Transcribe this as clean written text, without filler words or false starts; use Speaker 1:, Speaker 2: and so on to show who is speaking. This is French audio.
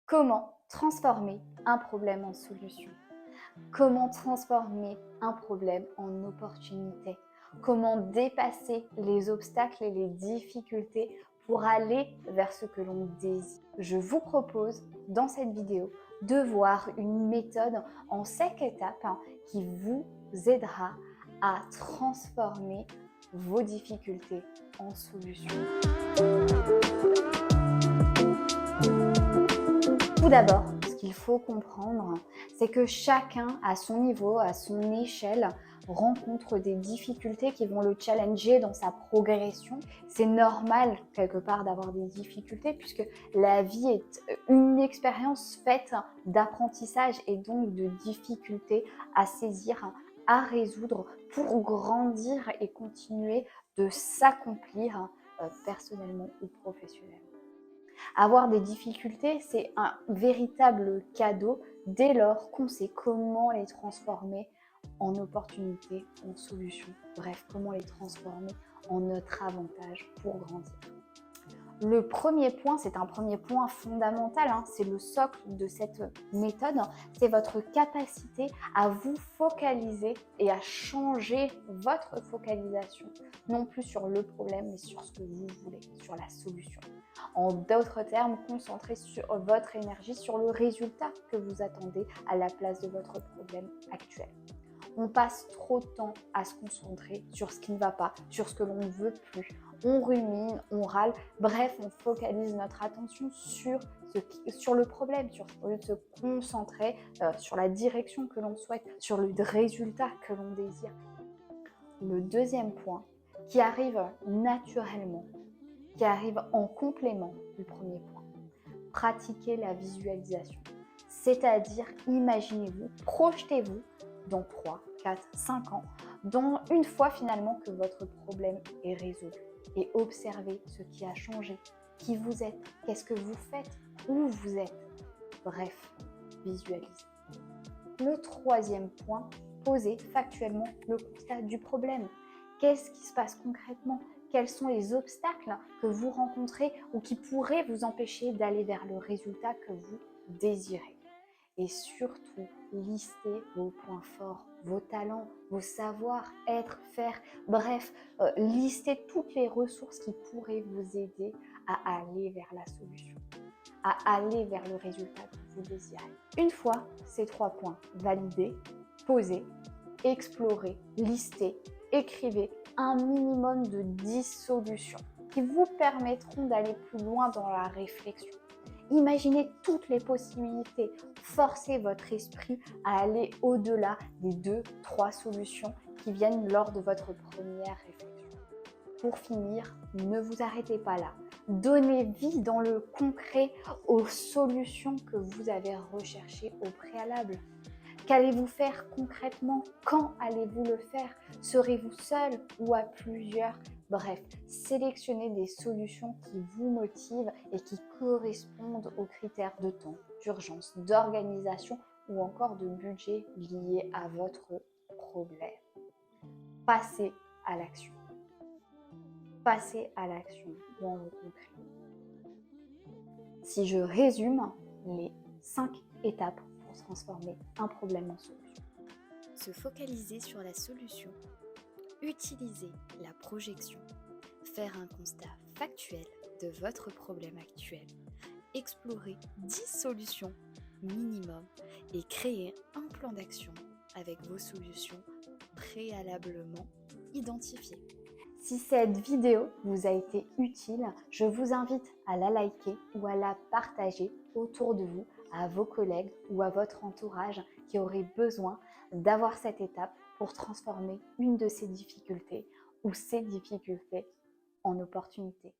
Speaker 1: Comment transformer un problème en solution? Comment transformer un problème en opportunité? Comment dépasser les obstacles et les difficultés pour aller vers ce que l'on désire? Je vous propose dans cette vidéo de voir une méthode en 5 étapes qui vous aidera à transformer vos difficultés en solutions. Tout d'abord, ce qu'il faut comprendre, c'est que chacun, à son niveau, à son échelle, rencontre des difficultés qui vont le challenger dans sa progression. C'est normal, quelque part, d'avoir des difficultés puisque la vie est une expérience faite d'apprentissage et donc de difficultés à saisir, à résoudre pour grandir et continuer de s'accomplir personnellement ou professionnellement. Avoir des difficultés, c'est un véritable cadeau dès lors qu'on sait comment les transformer en opportunités, en solutions. Bref, comment les transformer en notre avantage pour grandir. Le premier point, c'est un premier point fondamental, c'est le socle de cette méthode, c'est votre capacité à vous focaliser et à changer votre focalisation, non plus sur le problème, mais sur ce que vous voulez, sur la solution. En d'autres termes, concentrez sur votre énergie sur le résultat que vous attendez à la place de votre problème actuel. On passe trop de temps à se concentrer sur ce qui ne va pas, sur ce que l'on ne veut plus. On rumine, on râle, bref, on focalise notre attention sur le problème, au lieu de se concentrer sur la direction que l'on souhaite, sur le résultat que l'on désire. Le deuxième point, qui arrive naturellement, qui arrive en complément du premier point, pratiquez la visualisation. C'est-à-dire, imaginez-vous, projetez-vous dans 3, 4, 5 ans, dans une fois finalement que votre problème est résolu. Et observez ce qui a changé, qui vous êtes, qu'est-ce que vous faites, où vous êtes. Bref, visualisez. Le troisième point, posez factuellement le constat du problème. Qu'est-ce qui se passe concrètement? Quels sont les obstacles que vous rencontrez ou qui pourraient vous empêcher d'aller vers le résultat que vous désirez? Et surtout, listez vos points forts, vos talents, vos savoir-être, faire, bref, listez toutes les ressources qui pourraient vous aider à aller vers la solution, à aller vers le résultat que vous désirez. Une fois ces 3 points validés, posez, explorez, listez, écrivez un minimum de 10 solutions qui vous permettront d'aller plus loin dans la réflexion. Imaginez toutes les possibilités, forcez votre esprit à aller au-delà des 2-3 solutions qui viennent lors de votre première réflexion. Pour finir, ne vous arrêtez pas là. Donnez vie dans le concret aux solutions que vous avez recherchées au préalable. Qu'allez-vous faire concrètement? Quand allez-vous le faire? Serez-vous seul ou à plusieurs? Bref, sélectionnez des solutions qui vous motivent et qui correspondent aux critères de temps, d'urgence, d'organisation ou encore de budget liés à votre problème. Passez à l'action. Passez à l'action dans le concret. Si je résume les 5 étapes pour transformer un problème en solution.
Speaker 2: Se focaliser sur la solution, utiliser la projection, faire un constat factuel de votre problème actuel, explorer 10 solutions minimum et créer un plan d'action avec vos solutions préalablement identifiées.
Speaker 1: Si cette vidéo vous a été utile, je vous invite à la liker ou à la partager autour de vous, à vos collègues ou à votre entourage qui auraient besoin d'avoir cette étape pour transformer une de ces difficultés ou ces difficultés en opportunité.